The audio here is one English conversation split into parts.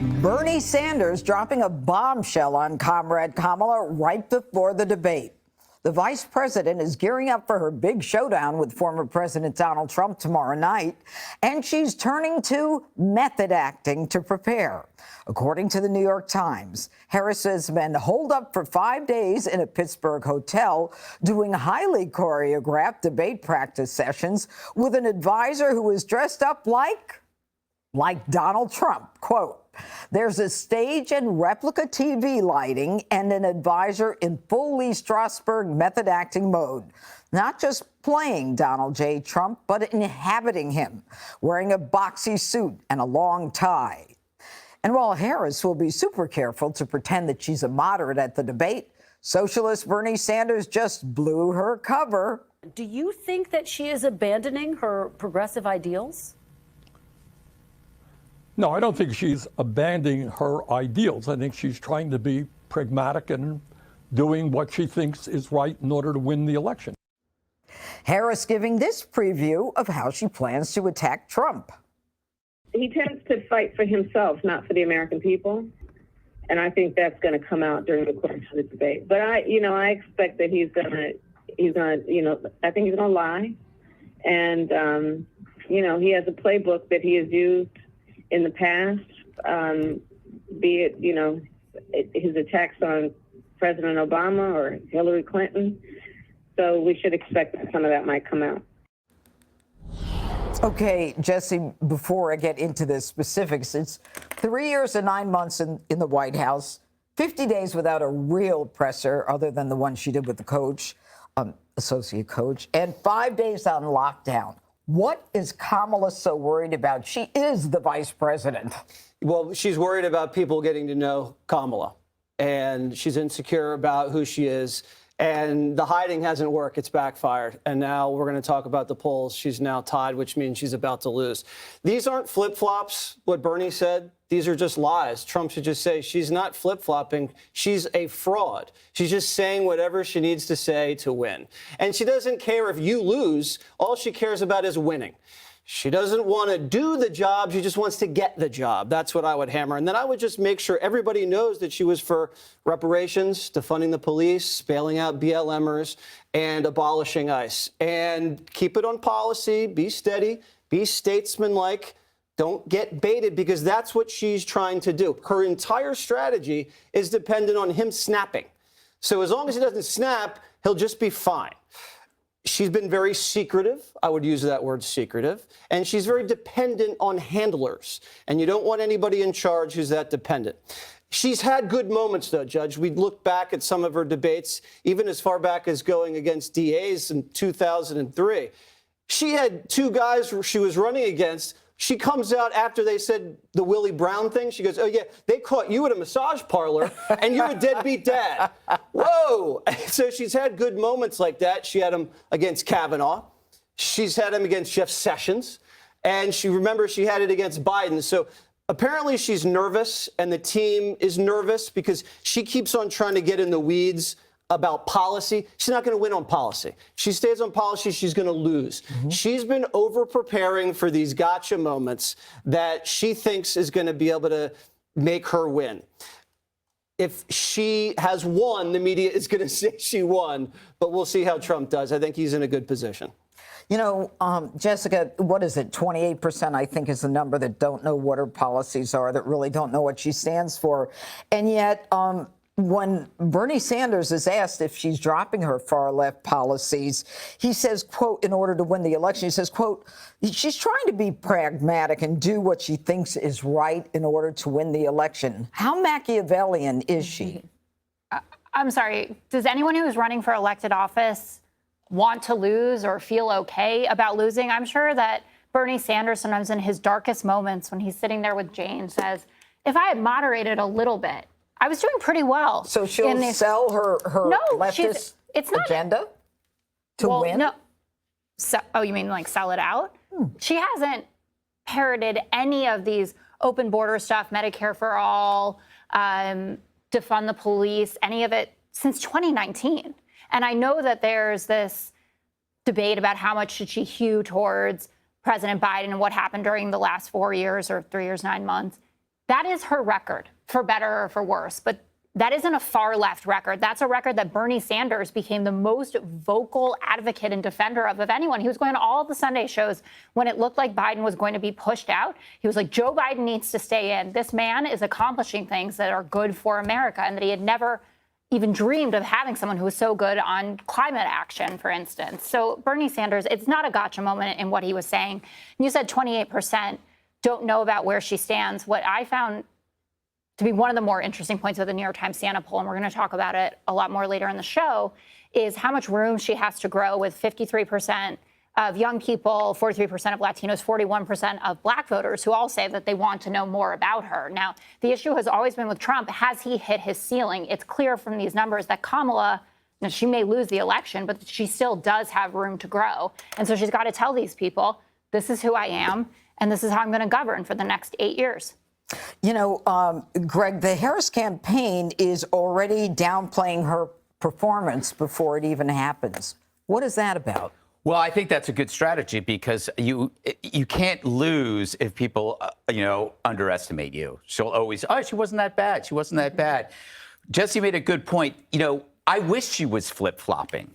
Bernie Sanders dropping a bombshell on Comrade Kamala right before the debate. The vice president is gearing up for her big showdown with former President Donald Trump tomorrow night, and she's turning to method acting to prepare. According to the New York Times, Harris has been holed up for 5 days in a Pittsburgh hotel doing highly choreographed debate practice sessions with an advisor who is dressed up like Donald Trump. Quote, "There's a stage and replica TV lighting and an advisor in full Lee Strasberg method acting mode. Not just playing Donald J. Trump, but inhabiting him, wearing a boxy suit and a long tie." And while Harris will be super careful to pretend that she's a moderate at the debate, socialist Bernie Sanders just blew her cover. Do you think that she is abandoning her progressive ideals? No, I don't think she's abandoning her ideals. I think she's trying to be pragmatic and doing what she thinks is right in order to win the election. Harris giving this preview of how she plans to attack Trump. He tends to fight for himself, not for the American people. And I think that's going to come out during the course of the debate. But I expect that he's going to, I think he's going to lie. And, he has a playbook that he has used in the past, be it, his attacks on President Obama or Hillary Clinton. So we should expect that some of that might come out. Okay, Jesse, before I get into the specifics, it's 3 years and 9 months in the White House, 50 days without a real presser other than the one she did with the coach, associate coach, and 5 days on lockdown. What is Kamala so worried about? She is the vice president. Well, she's worried about people getting to know Kamala, and she's insecure about who she is. And the hiding hasn't worked. It's backfired. And now we're going to talk about the polls. She's now tied, which means she's about to lose. These aren't flip-flops, what Bernie said. These are just lies. Trump should just say she's not flip-flopping. She's a fraud. She's just saying whatever she needs to say to win. And she doesn't care if you lose. All she cares about is winning. She doesn't want to do the job. She just wants to get the job. That's what I would hammer. And then I would just make sure everybody knows that she was for reparations, defunding the police, bailing out BLMers, and abolishing ICE. And keep it on policy. Be steady. Be statesmanlike. Don't get baited, because that's what she's trying to do. Her entire strategy is dependent on him snapping. So as long as he doesn't snap, he'll just be fine. She's been very secretive. I would use that word, secretive. And she's very dependent on handlers. And you don't want anybody in charge who's that dependent. She's had good moments, though, Judge. We look back at some of her debates, even as far back as going against DAs in 2003. She had two guys she was running against. She comes out after they said the Willie Brown thing. She goes, "Oh, yeah, they caught you at a massage parlor, and you're a deadbeat dad." Whoa. So she's had good moments like that. She had him against Kavanaugh. She's had him against Jeff Sessions. And she had it against Biden. So apparently she's nervous, and the team is nervous because she keeps on trying to get in the weeds about policy. She's not going to win on policy. If she stays on policy, she's going to lose. She's been over-preparing for these gotcha moments that she thinks is going to be able to make her win. If she has won, the media is going to say she won, but we'll see how Trump does. I think he's in a good position. You know, Jessica, what is it? 28%, I think, is the number that don't know what her policies are, that really don't know what she stands for. And yet, when Bernie Sanders is asked if she's dropping her far-left policies, he says, quote, in order to win the election, he says, quote, she's trying to be pragmatic and do what she thinks is right in order to win the election. How Machiavellian is she? I'm sorry. Does anyone who's running for elected office want to lose or feel okay about losing? I'm sure that Bernie Sanders, sometimes in his darkest moments when he's sitting there with Jane, says, if I had moderated a little bit, I was doing pretty well. So she'll sell her leftist agenda to win? No. So, oh, you mean like sell it out? She hasn't parroted any of these open border stuff, Medicare for all, defund the police, any of it since 2019. And I know that there's this debate about how much should she hew towards President Biden and what happened during the last 4 years or 3 years, 9 months. that is her record, for better or for worse. But that isn't a far left record. That's a record that Bernie Sanders became the most vocal advocate and defender of anyone. He was going to all of the Sunday shows when it looked like Biden was going to be pushed out. He was like, Joe Biden needs to stay in. This man is accomplishing things that are good for America, and that he had never even dreamed of having someone who was so good on climate action, for instance. So Bernie Sanders, it's not a gotcha moment in what he was saying. You said 28% don't know about where she stands. What I found to be one of the more interesting points of the New York Times Siena poll, and we're going to talk about it a lot more later in the show, is how much room she has to grow, with 53% of young people, 43% of Latinos, 41% of black voters who all say that they want to know more about her. Now, the issue has always been with Trump, has he hit his ceiling? It's clear from these numbers that Kamala, you know, she may lose the election, but she still does have room to grow. And so she's got to tell these people, this is who I am, and this is how I'm going to govern for the next 8 years. You know, Greg, the Harris campaign is already downplaying her performance before it even happens. What is that about? Well, I think that's a good strategy, because you can't lose if people, underestimate you. She'll always, she wasn't that bad. She wasn't that bad. Jesse made a good point. You know, I wish she was flip-flopping,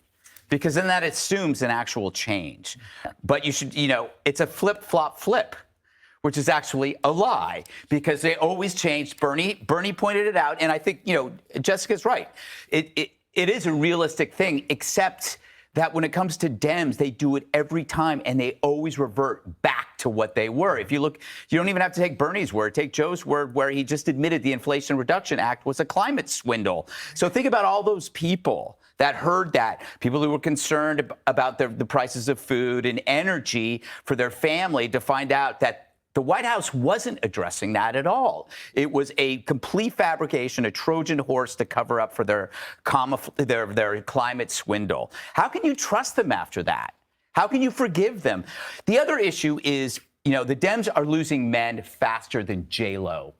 because then that assumes an actual change. But you should, it's a flip-flop-flip, which is actually a lie, because they always changed. Bernie pointed it out, and I think, Jessica's right. It is a realistic thing, except that when it comes to Dems, they do it every time, and they always revert back to what they were. If you look, you don't even have to take Bernie's word. Take Joe's word, where he just admitted the Inflation Reduction Act was a climate swindle. So think about all those people that heard that, people who were concerned about the prices of food and energy for their family, to find out that the White House wasn't addressing that at all. It was a complete fabrication, a Trojan horse to cover up for their climate swindle. How can you trust them after that? How can you forgive them? The other issue is, the Dems are losing men faster than J-Lo.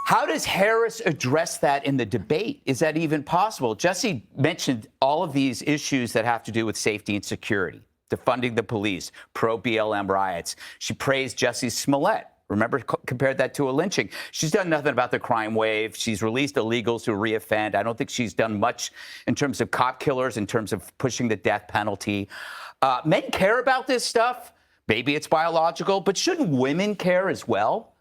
How does Harris address that in the debate? Is that even possible? Jesse mentioned all of these issues that have to do with safety and security, defunding the police, pro-BLM riots. She praised Jussie Smollett. Remember, compared that to a lynching. She's done nothing about the crime wave. She's released illegals who reoffend. I don't think she's done much in terms of cop killers, in terms of pushing the death penalty. Men care about this stuff. Maybe it's biological, but shouldn't women care as well?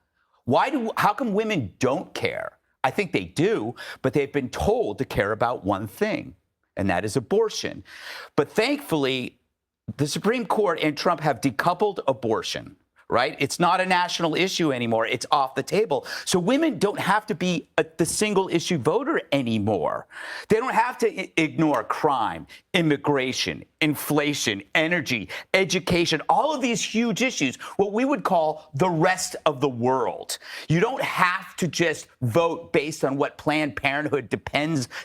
How come women don't care? I think they do, but they've been told to care about one thing, and that is abortion. But thankfully, the Supreme Court and Trump have decoupled abortion, right? It's not a national issue anymore. It's off the table. So women don't have to be the single issue voter anymore. They don't have to ignore crime, immigration, inflation, energy, education, all of these huge issues, what we would call the rest of the world. You don't have to just vote based on what Planned Parenthood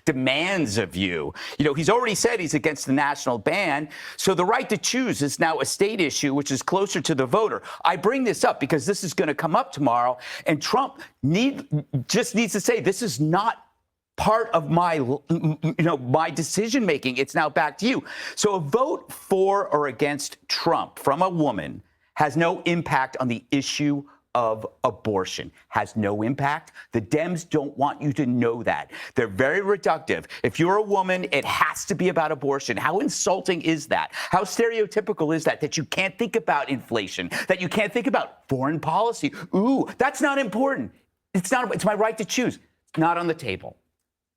demands of you. He's already said he's against the national ban. So the right to choose is now a state issue, which is closer to the voter. I bring this up because this is going to come up tomorrow, and Trump just needs to say, this is not part of my decision making. It's now back to you. So a vote for or against Trump from a woman has no impact on the issue of abortion. Has no impact. The Dems don't want you to know that. They're very reductive. If you're a woman, it has to be about abortion. How insulting is that? How stereotypical is that? That you can't think about inflation, that you can't think about foreign policy. Ooh, that's not important. It's my right to choose. It's not on the table.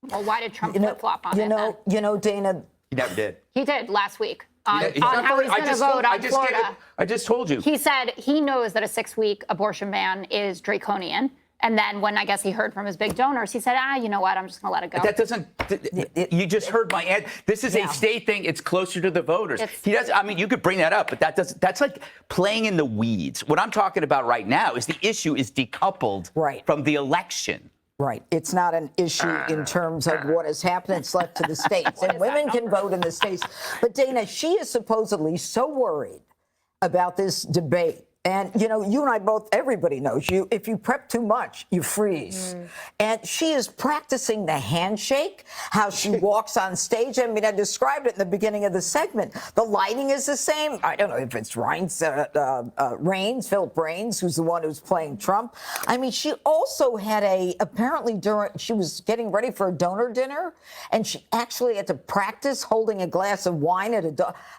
Well, why did Trump flip-flop on it then? Dana. He never did. He did last week on how he's going to vote on Florida. I just told you. He said he knows that a 6-week abortion ban is draconian. And then when I guess he heard from his big donors, he said, you know what, I'm just going to let it go. That doesn't, you just heard my ad. This is a state thing. It's closer to the voters. He does. I mean, you could bring that up, but that's like playing in the weeds. What I'm talking about right now is the issue is decoupled from the election. Right. It's not an issue in terms of what has happened. It's left to the states. And women can vote in the states. But Dana, she is supposedly so worried about this debate And, you know, you and I both, everybody knows if you prep too much, you freeze. And she is practicing the handshake, how she walks on stage. I mean, I described it in the beginning of the segment. The lighting is the same. I don't know if it's Philip Raines, who's the one who's playing Trump. I mean, she also had apparently she was getting ready for a donor dinner, and she actually had to practice holding a glass of wine at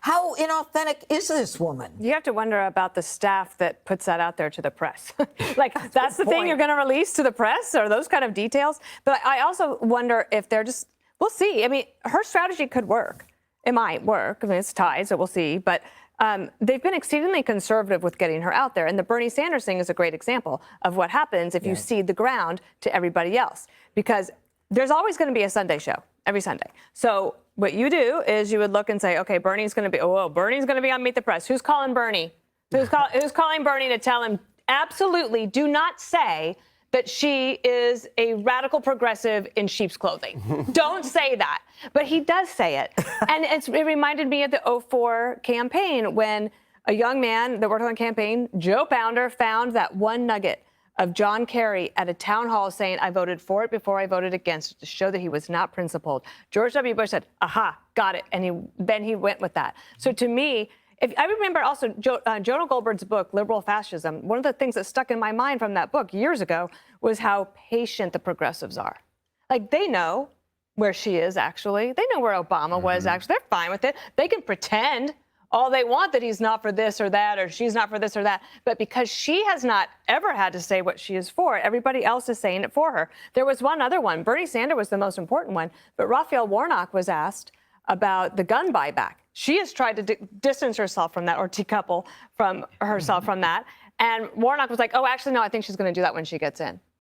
How inauthentic is this woman? You have to wonder about the staff that puts that out there to the press. Like, that's the thing you're going to release to the press, or those kind of details. But I also wonder if they're just, we'll see. I mean, her strategy could work. It might work. I mean, it's tied, so we'll see. But they've been exceedingly conservative with getting her out there. And the Bernie Sanders thing is a great example of what happens if you cede the ground to everybody else. Because there's always going to be a Sunday show every Sunday. So what you do is you would look and say, okay, Bernie's going to be on Meet the Press. Who's calling Bernie? Who's calling Bernie to tell him, absolutely do not say that she is a radical progressive in sheep's clothing. Don't say that. But he does say it. And it reminded me of the 2004 campaign when a young man that worked on the campaign, Joe Pounder, found that one nugget of John Kerry at a town hall saying, I voted for it before I voted against it, to show that he was not principled. George W. Bush said, aha, got it. And then he went with that. So to me, I remember also Jonah Goldberg's book, Liberal Fascism. One of the things that stuck in my mind from that book years ago was how patient the progressives are. Like, they know where she is actually. They know where Obama was actually. They're fine with it. They can pretend all they want that he's not for this or that, or she's not for this or that. But because she has not ever had to say what she is for, everybody else is saying it for her. There was one other one. Bernie Sanders was the most important one. But Raphael Warnock was asked about the gun buyback. She has tried to distance herself from that, or decouple from herself from that. And Warnock was like, oh, actually, no, I think she's going to do that when she gets in.